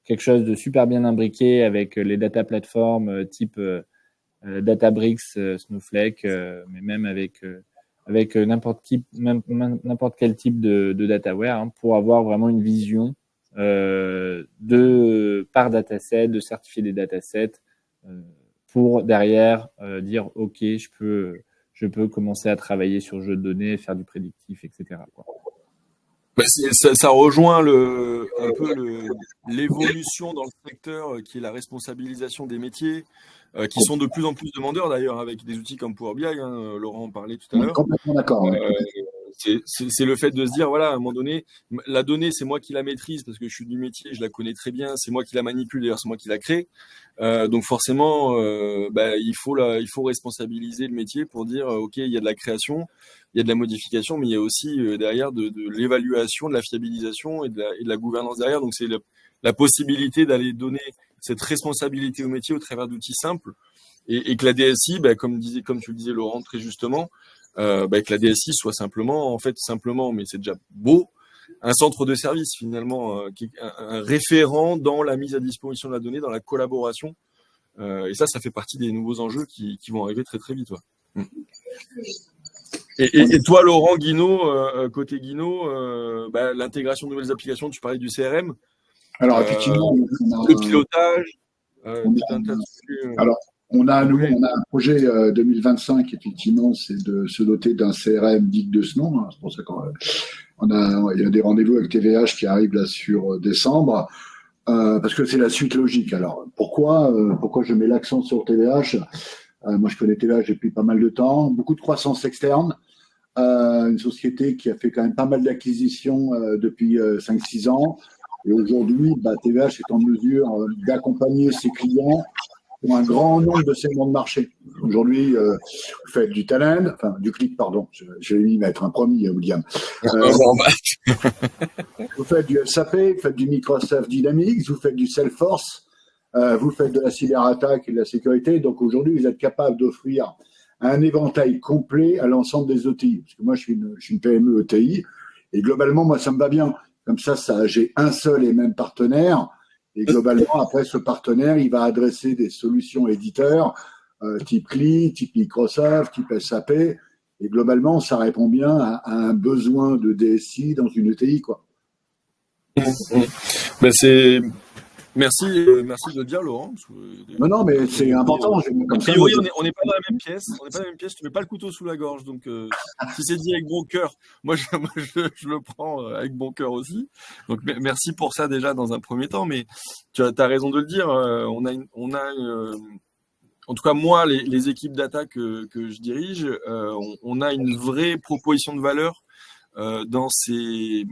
quelque chose de super bien imbriqué avec les data platforms type Databricks, Snowflake, mais même avec n'importe quel type de dataware, hein, pour avoir vraiment une vision par dataset, de certifier des datasets pour derrière dire ok, je peux commencer à travailler sur jeu de données, faire du prédictif, etc. quoi. Ça rejoint un peu l'évolution dans le secteur qui est la responsabilisation des métiers, qui sont de plus en plus demandeurs d'ailleurs avec des outils comme Power BI, hein, Laurent en parlait tout à l'heure. Complètement d'accord. C'est le fait de se dire, voilà, à un moment donné, la donnée, c'est moi qui la maîtrise parce que je suis du métier, je la connais très bien, c'est moi qui la manipule, d'ailleurs, c'est moi qui la crée. Donc forcément, il faut responsabiliser le métier pour dire, OK, il y a de la création, il y a de la modification, mais il y a aussi derrière de l'évaluation, de la fiabilisation et de la gouvernance derrière. Donc c'est la possibilité d'aller donner cette responsabilité au métier au travers d'outils simples et que la DSI, comme tu le disais Laurent très justement, que la DSI soit simplement, mais c'est déjà beau, un centre de service finalement, un référent dans la mise à disposition de la donnée, dans la collaboration. Et ça fait partie des nouveaux enjeux qui vont arriver très très vite. Ouais. Et toi, Laurent, Guino, côté Guino, l'intégration de nouvelles applications, tu parlais du CRM. Alors effectivement, le pilotage, tout un tas de sujets. Alors, on a un projet 2025, effectivement, c'est de se doter d'un CRM digne de ce nom. Hein. C'est pour ça il y a des rendez-vous avec TVH qui arrivent là sur décembre, parce que c'est la suite logique. Alors, pourquoi je mets l'accent sur TVH? Moi, je connais TVH depuis pas mal de temps, beaucoup de croissance externe, une société qui a fait quand même pas mal d'acquisitions depuis 5-6 ans. Et aujourd'hui, TVH est en mesure d'accompagner ses clients pour un grand nombre de segments de marché. Aujourd'hui, vous faites du talent, enfin du clic, pardon, je vais y mettre un promis, William. Vous faites du SAP, vous faites du Microsoft Dynamics, vous faites du Salesforce, vous faites de la cyberattaque et de la sécurité. Donc aujourd'hui, vous êtes capable d'offrir un éventail complet à l'ensemble des ETI. Parce que moi, je suis une PME ETI et globalement, moi, ça me va bien. Comme ça, j'ai un seul et même partenaire. Et globalement, après, ce partenaire, il va adresser des solutions éditeurs type CLI, type Microsoft, type SAP. Et globalement, ça répond bien à un besoin de DSI dans une ETI, quoi. Ben merci de le dire, Laurent. Non, mais c'est important. A priori, on n'est pas dans la même pièce. On n'est pas dans la même pièce. Tu mets pas le couteau sous la gorge. Donc, si c'est dit avec bon cœur, moi, je le prends avec bon cœur aussi. Donc, merci pour ça déjà dans un premier temps. Mais tu as raison de le dire. En tout cas, moi, les équipes data que je dirige, on a une vraie proposition de valeur dans ces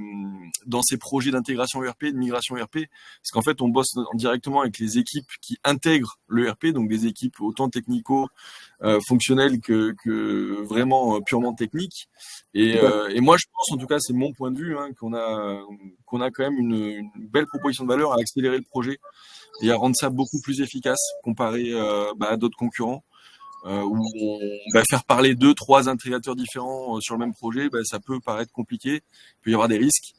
projets d'intégration ERP, de migration ERP, parce qu'en fait, on bosse directement avec les équipes qui intègrent le ERP, donc des équipes autant technico-fonctionnelles que vraiment purement techniques. Et moi, je pense, en tout cas, c'est mon point de vue, hein, qu'on a quand même une belle proposition de valeur à accélérer le projet et à rendre ça beaucoup plus efficace comparé à d'autres concurrents. Où on va faire parler 2-3 intégrateurs différents sur le même projet, ça peut paraître compliqué, il peut y avoir des risques.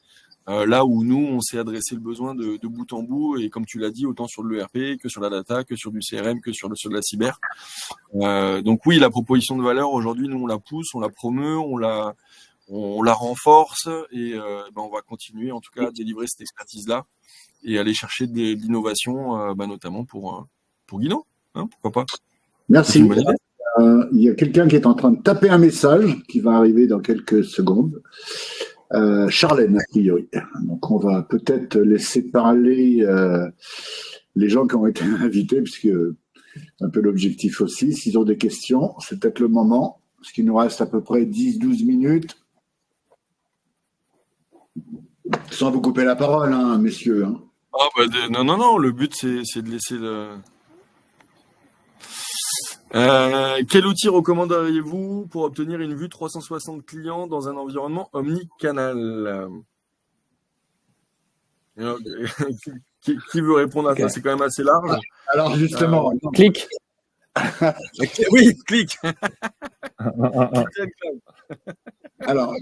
Là où nous, on s'est adressé le besoin de bout en bout, et comme tu l'as dit, autant sur l'ERP que sur la data, que sur du CRM, que sur de la cyber. Donc oui, la proposition de valeur, aujourd'hui, nous, on la pousse, on la promeut, on la renforce, et on va continuer, en tout cas, à délivrer cette expertise-là, et aller chercher de l'innovation, notamment pour Guino, hein, pourquoi pas. Merci. Il y a quelqu'un qui est en train de taper un message qui va arriver dans quelques secondes. Charlène, a priori. Donc, on va peut-être laisser parler les gens qui ont été invités, puisque c'est un peu l'objectif aussi. S'ils ont des questions, c'est peut-être le moment, parce qu'il nous reste à peu près 10-12 minutes. Sans vous couper la parole, hein, messieurs. Hein. Non, le but, c'est de laisser le... Quel outil recommanderiez-vous pour obtenir une vue 360 clients dans un environnement omnicanal? Qui veut répondre à ça? C'est quand même assez large. Alors justement, clic. Oui, clic. Alors,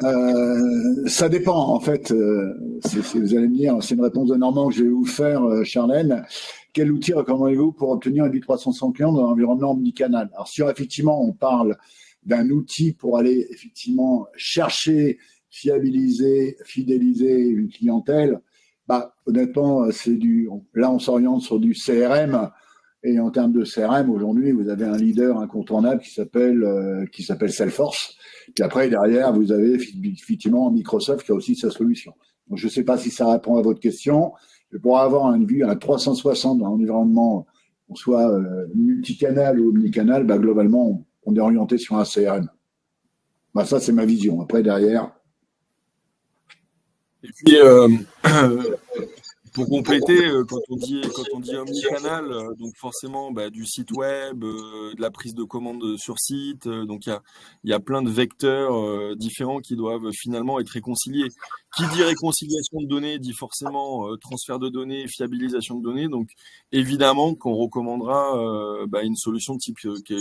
ça dépend en fait. Vous allez me dire, c'est une réponse de Normand que je vais vous faire, Charlène. Quel outil recommandez-vous pour obtenir un vue 360 clients dans un environnement omnicanal? Alors, si effectivement on parle d'un outil pour aller effectivement chercher, fiabiliser, fidéliser une clientèle, honnêtement, là on s'oriente sur du CRM. Et en termes de CRM, aujourd'hui, vous avez un leader incontournable qui s'appelle Salesforce. Puis après, derrière, vous avez effectivement Microsoft qui a aussi sa solution. Donc, je ne sais pas si ça répond à votre question. Mais pour avoir une vue à 360 dans l'environnement, qu'on soit multicanal ou omnicanal, globalement, on est orienté sur un CRM. Ça, c'est ma vision. Après, derrière... Et puis, pour compléter, quand on dit omnicanal, donc forcément du site web, de la prise de commande sur site, donc il y a plein de vecteurs différents qui doivent finalement être réconciliés. Qui dit réconciliation de données dit forcément transfert de données, fiabilisation de données. Donc évidemment qu'on recommandera une solution de type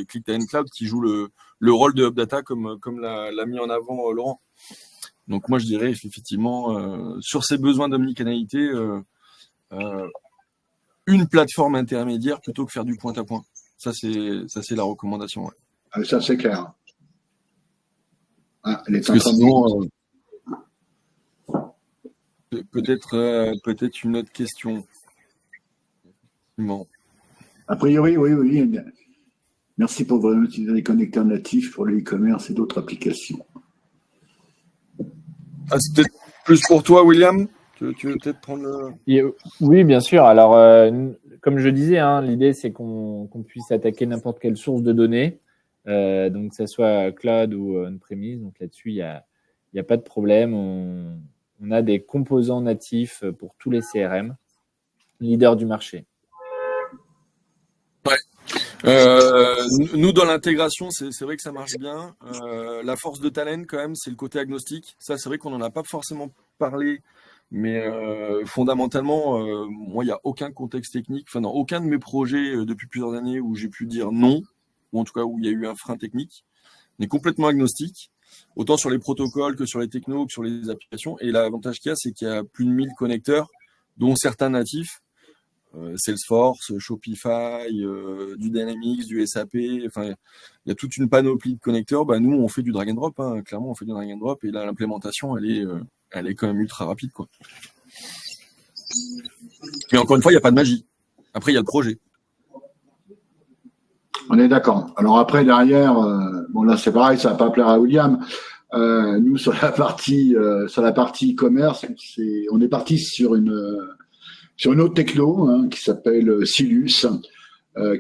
Click Talent Cloud qui joue le rôle de Hub Data comme l'a mis en avant Laurent. Donc moi je dirais effectivement sur ces besoins d'omnicanalité, une plateforme intermédiaire plutôt que faire du point à point. Ça c'est la recommandation. Ouais. Ça c'est clair. Parce que sinon, peut-être une autre question. Bon. A priori, oui. Merci pour votre utilisation des connecteurs natifs pour le e-commerce et d'autres applications. C'est peut-être plus pour toi, William. Tu veux peut-être prendre Oui, bien sûr. Alors, comme je disais, l'idée, c'est qu'on puisse attaquer n'importe quelle source de données, donc que ce soit cloud ou on-premise. Donc là-dessus, il n'y a pas de problème. On a des composants natifs pour tous les CRM, leader du marché. Ouais. Nous, dans l'intégration, c'est vrai que ça marche bien. La force de Talend, quand même, c'est le côté agnostique. Ça, c'est vrai qu'on n'en a pas forcément parlé, mais fondamentalement, moi, il n'y a aucun contexte technique, enfin, dans aucun de mes projets depuis plusieurs années où j'ai pu dire non, ou en tout cas où il y a eu un frein technique. On est complètement agnostique, autant sur les protocoles que sur les technos, que sur les applications. Et l'avantage qu'il y a, c'est qu'il y a plus de 1000 connecteurs, dont certains natifs. Salesforce, Shopify, du Dynamics, du SAP, enfin il y a toute une panoplie de connecteurs. Bah, nous on fait du drag and drop, hein. Clairement on fait du drag and drop et là l'implémentation elle est quand même ultra rapide quoi. Mais encore une fois il n'y a pas de magie. Après il y a le projet. On est d'accord. Alors après derrière, bon là c'est pareil, ça va pas plaire à William. Nous sur la partie e-commerce, on est parti sur une autre techno hein, qui s'appelle Silus,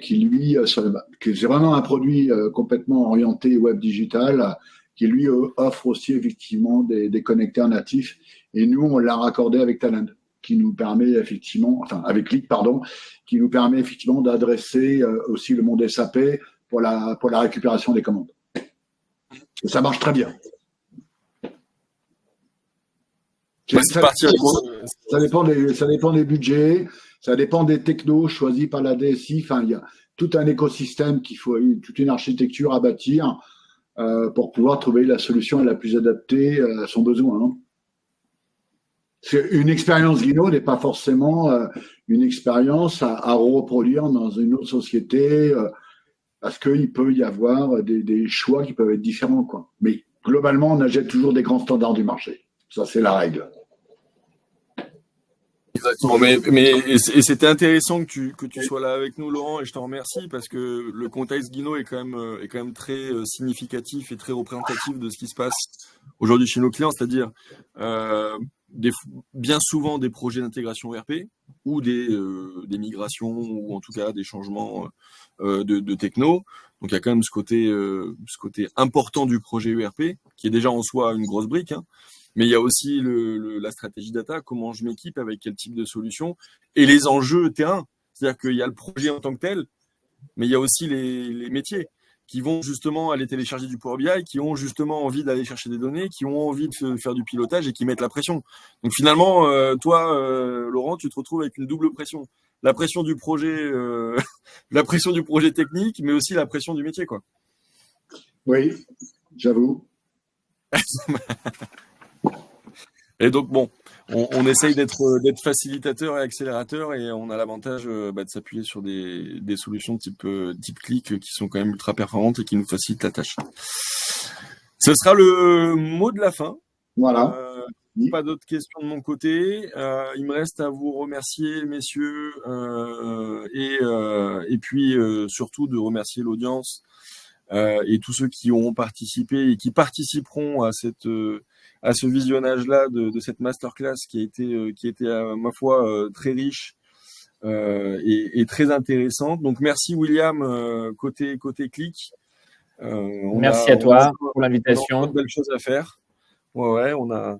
qui lui, c'est vraiment un produit complètement orienté web digital, qui lui offre aussi effectivement des connecteurs natifs. Et nous, on l'a raccordé avec Talend, qui nous permet effectivement, enfin avec Click, pardon, qui nous permet effectivement d'adresser aussi le monde SAP pour la récupération des commandes. Et ça marche très bien. Ça dépend des budgets, ça dépend des technos choisis par la DSI. Enfin, il y a tout un écosystème toute une architecture à bâtir pour pouvoir trouver la solution la plus adaptée à son besoin. Hein. Une expérience Guino n'est pas forcément une expérience à reproduire dans une autre société parce qu'il peut y avoir des choix qui peuvent être différents, quoi. Mais globalement, on achète toujours des grands standards du marché. Ça, c'est la règle. Exactement, et c'était intéressant que tu sois là avec nous, Laurent, et je te remercie parce que le contexte Guino est quand même très significatif et très représentatif de ce qui se passe aujourd'hui chez nos clients, c'est-à-dire bien souvent des projets d'intégration ERP ou des migrations ou en tout cas des changements de techno. Donc il y a quand même ce côté important du projet ERP qui est déjà en soi une grosse brique, hein. Mais il y a aussi la stratégie data, comment je m'équipe, avec quel type de solution, et les enjeux terrain. C'est-à-dire qu'il y a le projet en tant que tel, mais il y a aussi les métiers qui vont justement aller télécharger du Power BI, qui ont justement envie d'aller chercher des données, qui ont envie de faire du pilotage et qui mettent la pression. Donc finalement, toi, Laurent, tu te retrouves avec une double pression. La pression du projet, la pression du projet technique, mais aussi la pression du métier, quoi. Oui, j'avoue. Et donc, bon, on essaye d'être facilitateur et accélérateur et on a l'avantage de s'appuyer sur des solutions type Click qui sont quand même ultra performantes et qui nous facilitent la tâche. Ce sera le mot de la fin. Voilà. Pas d'autres questions de mon côté. Il me reste à vous remercier, messieurs, et puis surtout de remercier l'audience et tous ceux qui ont participé et qui participeront à ce visionnage-là de cette masterclass qui a été à ma foi très riche et très intéressante. Donc merci William côté Click. Merci à toi pour l'invitation. On a de belles choses à faire. Ouais, on a.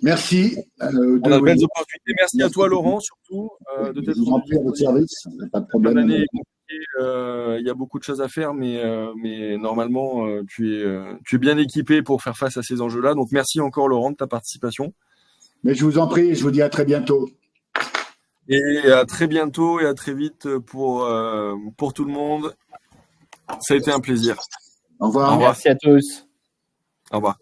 Merci. On a de belles opportunités. Merci à toi Laurent surtout de t'être rendu à votre service. Pas de problème. Il y a beaucoup de choses à faire, mais normalement, tu es bien équipé pour faire face à ces enjeux-là. Donc, merci encore, Laurent, de ta participation. Mais je vous en prie, je vous dis à très bientôt. Et à très bientôt et à très vite pour tout le monde. Ça a été un plaisir. Au revoir. Merci à tous. Au revoir.